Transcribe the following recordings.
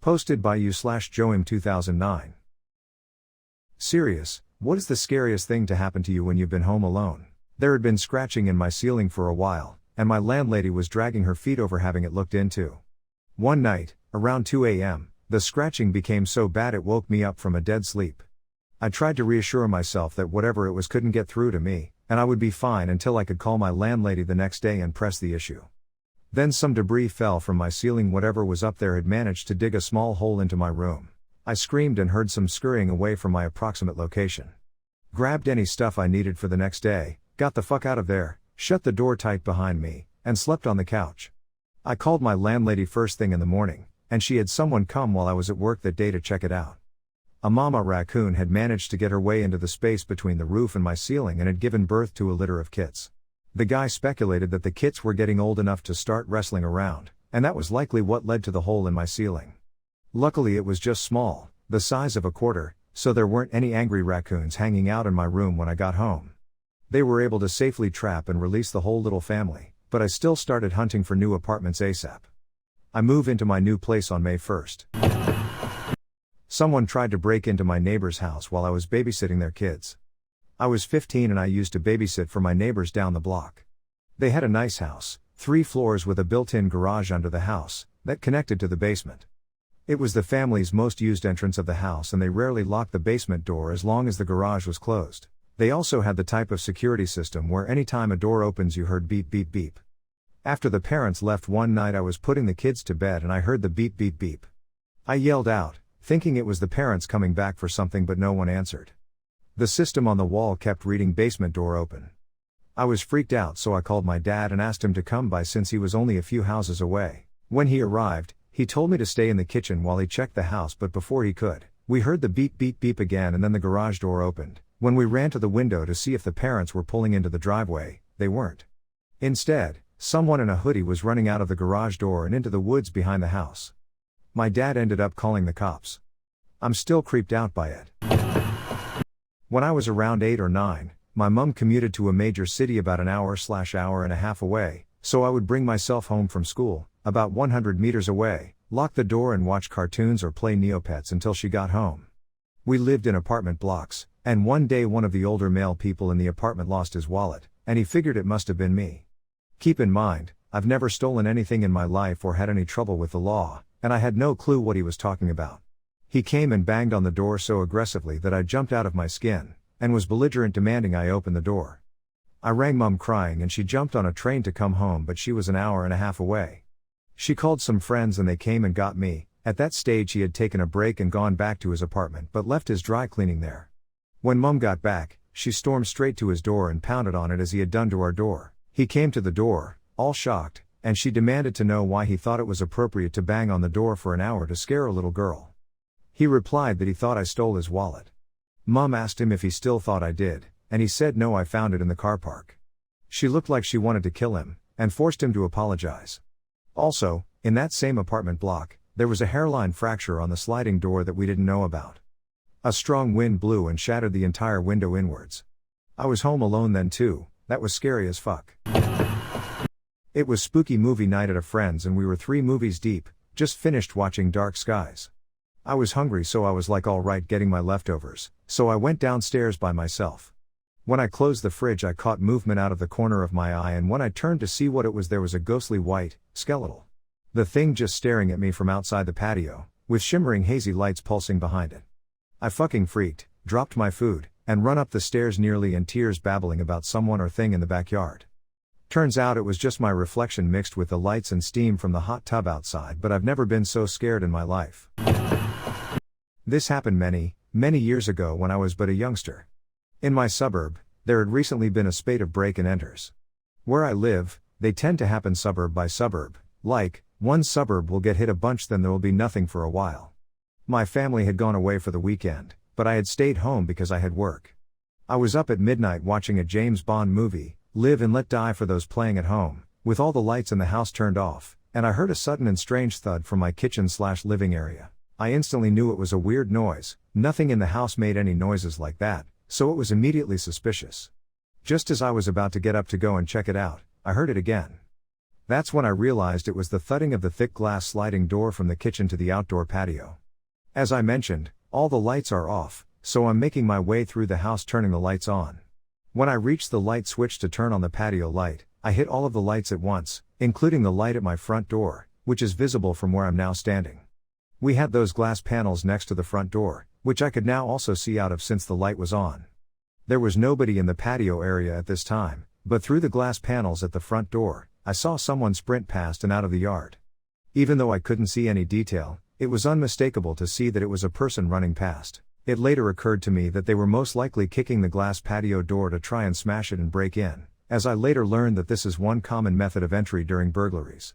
Posted by you/Joim 2009. Serious, what is the scariest thing to happen to you when you've been home alone? There had been scratching in my ceiling for a while, and my landlady was dragging her feet over having it looked into. One night, around 2 a.m., the scratching became so bad it woke me up from a dead sleep. I tried to reassure myself that whatever it was couldn't get through to me, and I would be fine until I could call my landlady the next day and press the issue. Then some debris fell from my ceiling. Whatever was up there had managed to dig a small hole into my room. I screamed and heard some scurrying away from my approximate location. Grabbed any stuff I needed for the next day, got the fuck out of there, shut the door tight behind me, and slept on the couch. I called my landlady first thing in the morning, and she had someone come while I was at work that day to check it out. A mama raccoon had managed to get her way into the space between the roof and my ceiling and had given birth to a litter of kits. The guy speculated that the kits were getting old enough to start wrestling around, and that was likely what led to the hole in my ceiling. Luckily it was just small, the size of a quarter, so there weren't any angry raccoons hanging out in my room when I got home. They were able to safely trap and release the whole little family, but I still started hunting for new apartments ASAP. I move into my new place on May 1st. Someone tried to break into my neighbor's house while I was babysitting their kids. I was 15 and I used to babysit for my neighbors down the block. They had a nice house, 3 floors with a built-in garage under the house, that connected to the basement. It was the family's most used entrance of the house and they rarely locked the basement door as long as the garage was closed. They also had the type of security system where anytime a door opens you heard beep beep beep. After the parents left one night I was putting the kids to bed and I heard the beep beep beep. I yelled out, thinking it was the parents coming back for something, but no one answered. The system on the wall kept reading basement door open. I was freaked out, so I called my dad and asked him to come by since he was only a few houses away. When he arrived, he told me to stay in the kitchen while he checked the house, but before he could, we heard the beep beep beep again and then the garage door opened. When we ran to the window to see if the parents were pulling into the driveway, they weren't. Instead, someone in a hoodie was running out of the garage door and into the woods behind the house. My dad ended up calling the cops. I'm still creeped out by it. When I was around 8 or 9, my mum commuted to a major city about an hour/hour and a half away, so I would bring myself home from school, about 100 meters away, lock the door and watch cartoons or play Neopets until she got home. We lived in apartment blocks, and one day one of the older male people in the apartment lost his wallet, and he figured it must have been me. Keep in mind, I've never stolen anything in my life or had any trouble with the law, and I had no clue what he was talking about. He came and banged on the door so aggressively that I jumped out of my skin, and was belligerent demanding I open the door. I rang Mum crying and she jumped on a train to come home, but she was an hour and a half away. She called some friends and they came and got me. At that stage he had taken a break and gone back to his apartment but left his dry cleaning there. When Mum got back, she stormed straight to his door and pounded on it as he had done to our door. He came to the door, all shocked, and she demanded to know why he thought it was appropriate to bang on the door for an hour to scare a little girl. He replied that he thought I stole his wallet. Mum asked him if he still thought I did, and he said no, I found it in the car park. She looked like she wanted to kill him, and forced him to apologize. Also, in that same apartment block, there was a hairline fracture on the sliding door that we didn't know about. A strong wind blew and shattered the entire window inwards. I was home alone then too, that was scary as fuck. It was spooky movie night at a friend's and we were 3 movies deep, just finished watching Dark Skies. I was hungry so I was like alright getting my leftovers, so I went downstairs by myself. When I closed the fridge I caught movement out of the corner of my eye, and when I turned to see what it was there was a ghostly white, skeletal. The thing just staring at me from outside the patio, with shimmering hazy lights pulsing behind it. I fucking freaked, dropped my food, and run up the stairs nearly in tears babbling about someone or thing in the backyard. Turns out it was just my reflection mixed with the lights and steam from the hot tub outside, but I've never been so scared in my life. This happened many, many years ago when I was but a youngster. In my suburb, there had recently been a spate of break-and-enters. Where I live, they tend to happen suburb by suburb, like, one suburb will get hit a bunch then there will be nothing for a while. My family had gone away for the weekend, but I had stayed home because I had work. I was up at midnight watching a James Bond movie, Live and Let Die for those playing at home, with all the lights in the house turned off, and I heard a sudden and strange thud from my kitchen/living area. I instantly knew it was a weird noise. Nothing in the house made any noises like that, so it was immediately suspicious. Just as I was about to get up to go and check it out, I heard it again. That's when I realized it was the thudding of the thick glass sliding door from the kitchen to the outdoor patio. As I mentioned, all the lights are off, so I'm making my way through the house turning the lights on. When I reach the light switch to turn on the patio light, I hit all of the lights at once, including the light at my front door, which is visible from where I'm now standing. We had those glass panels next to the front door, which I could now also see out of since the light was on. There was nobody in the patio area at this time, but through the glass panels at the front door, I saw someone sprint past and out of the yard. Even though I couldn't see any detail, it was unmistakable to see that it was a person running past. It later occurred to me that they were most likely kicking the glass patio door to try and smash it and break in, as I later learned that this is one common method of entry during burglaries.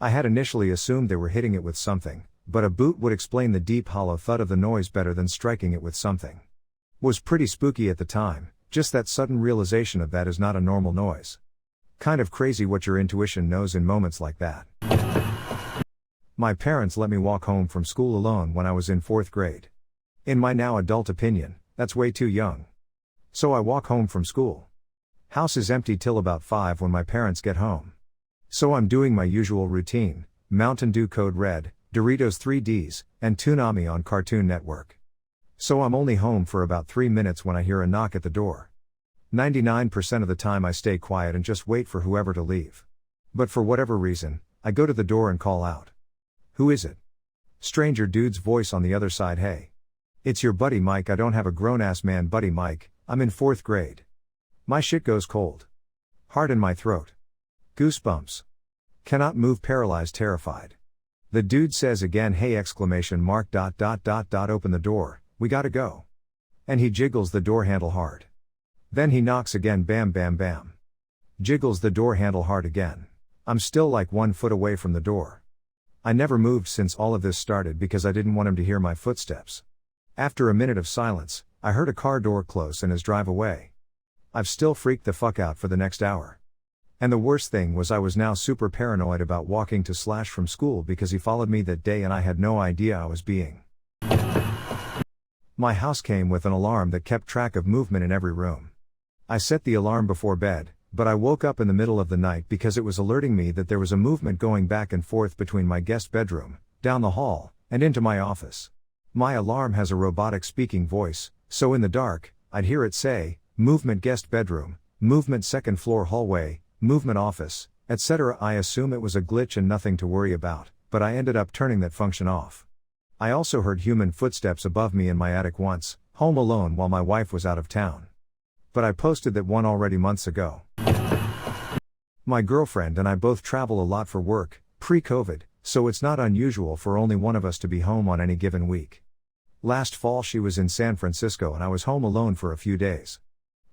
I had initially assumed they were hitting it with something, but a boot would explain the deep hollow thud of the noise better than striking it with something. Was pretty spooky at the time, just that sudden realization of that is not a normal noise. Kind of crazy what your intuition knows in moments like that. My parents let me walk home from school alone when I was in 4th grade. In my now adult opinion, that's way too young. So I walk home from school. House is empty till about 5 when my parents get home. So I'm doing my usual routine, Mountain Dew Code Red, Doritos 3Ds, and Toonami on Cartoon Network. So I'm only home for about 3 minutes when I hear a knock at the door. 99% of the time I stay quiet and just wait for whoever to leave. But for whatever reason, I go to the door and call out. Who is it? Stranger dude's voice on the other side. Hey. It's your buddy Mike. I don't have a grown-ass man buddy Mike, I'm in 4th grade. My shit goes cold. Heart in my throat. Goosebumps. Cannot move, paralyzed, terrified. The dude says again, hey ! Open the door, we gotta go. And he jiggles the door handle hard. Then he knocks again, bam bam bam. Jiggles the door handle hard again. I'm still like 1 foot away from the door. I never moved since all of this started because I didn't want him to hear my footsteps. After a minute of silence, I heard a car door close and his drive away. I've still freaked the fuck out for the next hour. And the worst thing was I was now super paranoid about walking to / from school because he followed me that day and I had no idea I was being. My house came with an alarm that kept track of movement in every room. I set the alarm before bed, but I woke up in the middle of the night because it was alerting me that there was a movement going back and forth between my guest bedroom, down the hall, and into my office. My alarm has a robotic speaking voice, so in the dark, I'd hear it say, movement guest bedroom, movement 2nd floor hallway, movement office, etc. I assume it was a glitch and nothing to worry about, but I ended up turning that function off. I also heard human footsteps above me in my attic once, home alone while my wife was out of town. But I posted that one already months ago. My girlfriend and I both travel a lot for work, pre-COVID, so it's not unusual for only one of us to be home on any given week. Last fall she was in San Francisco and I was home alone for a few days.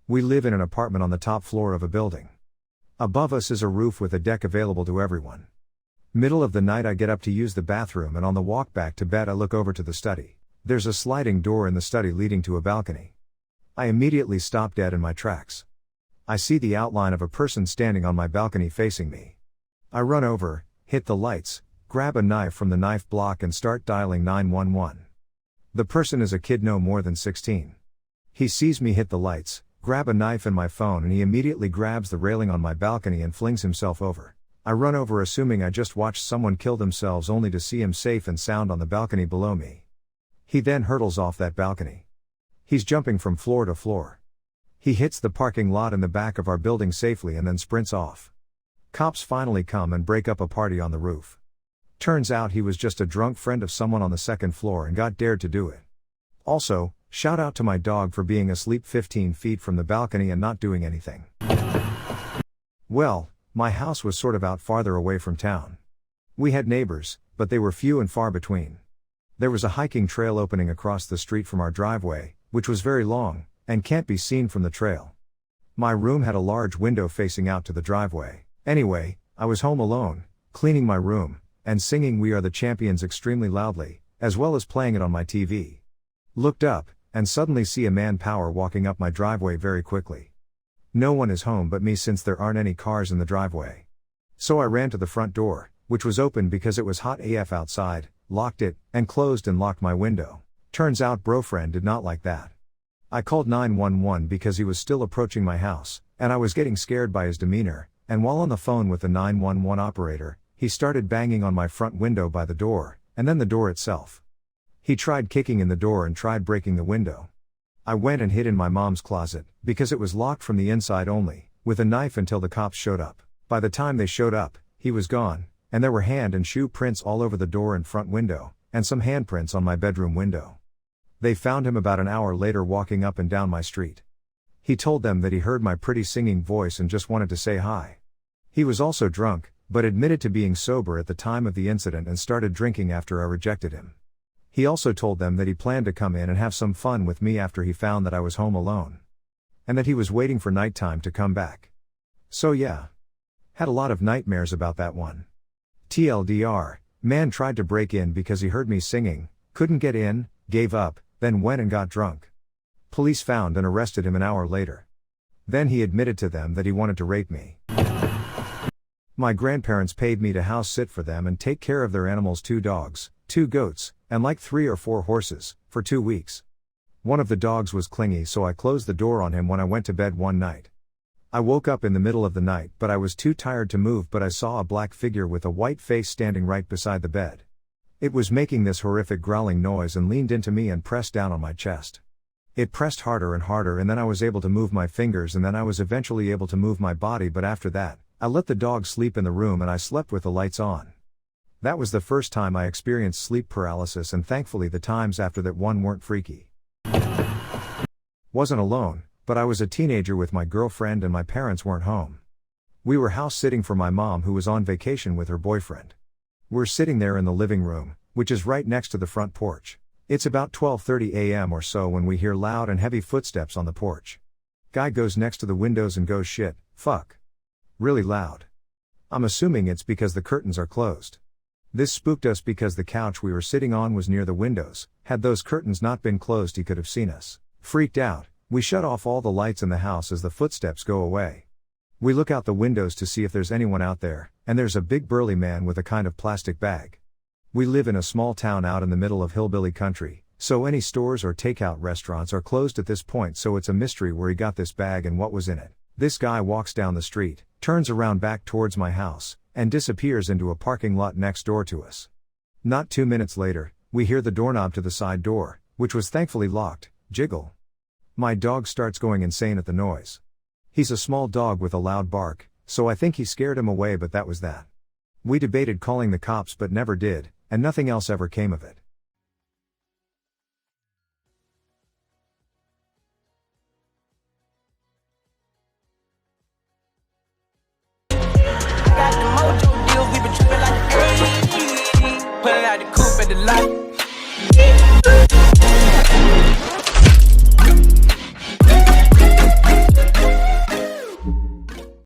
We live in an apartment on the top floor of a building. Above us is a roof with a deck available to everyone. Middle of the night I get up to use the bathroom and on the walk back to bed I look over to the study. There's a sliding door in the study leading to a balcony. I immediately stop dead in my tracks. I see the outline of a person standing on my balcony facing me. I run over, hit the lights, grab a knife from the knife block and start dialing 911. The person is a kid no more than 16. He sees me hit the lights, grab a knife and my phone and he immediately grabs the railing on my balcony and flings himself over. I run over assuming I just watched someone kill themselves only to see him safe and sound on the balcony below me. He then hurtles off that balcony. He's jumping from floor to floor. He hits the parking lot in the back of our building safely and then sprints off. Cops finally come and break up a party on the roof. Turns out he was just a drunk friend of someone on the 2nd floor and got dared to do it. Also, shout out to my dog for being asleep 15 feet from the balcony and not doing anything. Well, my house was sort of out farther away from town. We had neighbors, but they were few and far between. There was a hiking trail opening across the street from our driveway, which was very long, and can't be seen from the trail. My room had a large window facing out to the driveway. Anyway, I was home alone, cleaning my room, and singing We Are the Champions extremely loudly, as well as playing it on my TV. Looked up, and suddenly see a man power walking up my driveway very quickly. No one is home but me since there aren't any cars in the driveway. So I ran to the front door, which was open because it was hot AF outside, locked it, and closed and locked my window. Turns out bro-friend did not like that. I called 911 because he was still approaching my house, and I was getting scared by his demeanor, and while on the phone with the 911 operator, he started banging on my front window by the door, and then the door itself. He tried kicking in the door and tried breaking the window. I went and hid in my mom's closet, because it was locked from the inside only, with a knife until the cops showed up. By the time they showed up, he was gone, and there were hand and shoe prints all over the door and front window, and some handprints on my bedroom window. They found him about an hour later walking up and down my street. He told them that he heard my pretty singing voice and just wanted to say hi. He was also drunk, but admitted to being sober at the time of the incident and started drinking after I rejected him. He also told them that he planned to come in and have some fun with me after he found that I was home alone. And that he was waiting for nighttime to come back. So yeah. Had a lot of nightmares about that one. TLDR, man tried to break in because he heard me singing, couldn't get in, gave up, then went and got drunk. Police found and arrested him an hour later. Then he admitted to them that he wanted to rape me. My grandparents paid me to house sit for them and take care of their animals, 2 dogs, 2 goats, and like 3 or 4 horses, for 2 weeks. One of the dogs was clingy, so I closed the door on him when I went to bed one night. I woke up in the middle of the night, but I was too tired to move, but I saw a black figure with a white face standing right beside the bed. It was making this horrific growling noise and leaned into me and pressed down on my chest. It pressed harder and harder, and then I was able to move my fingers, and then I was eventually able to move my body, but after that, I let the dog sleep in the room and I slept with the lights on. That was the first time I experienced sleep paralysis, and thankfully the times after that one weren't freaky. Wasn't alone, but I was a teenager with my girlfriend and my parents weren't home. We were house sitting for my mom, who was on vacation with her boyfriend. We're sitting there in the living room, which is right next to the front porch. It's about 12:30 a.m. or so when we hear loud and heavy footsteps on the porch. Guy goes next to the windows and goes, "Shit, fuck." Really loud. I'm assuming it's because the curtains are closed. This spooked us because the couch we were sitting on was near the windows. Had those curtains not been closed, he could have seen us. Freaked out, we shut off all the lights in the house as the footsteps go away. We look out the windows to see if there's anyone out there, and there's a big burly man with a kind of plastic bag. We live in a small town out in the middle of hillbilly country, so any stores or takeout restaurants are closed at this point, so it's a mystery where he got this bag and what was in it. This guy walks down the street, turns around back towards my house, and disappears into a parking lot next door to us. Not 2 minutes later, we hear the doorknob to the side door, which was thankfully locked, jiggle. My dog starts going insane at the noise. He's a small dog with a loud bark, so I think he scared him away, but that was that. We debated calling the cops but never did, and nothing else ever came of it.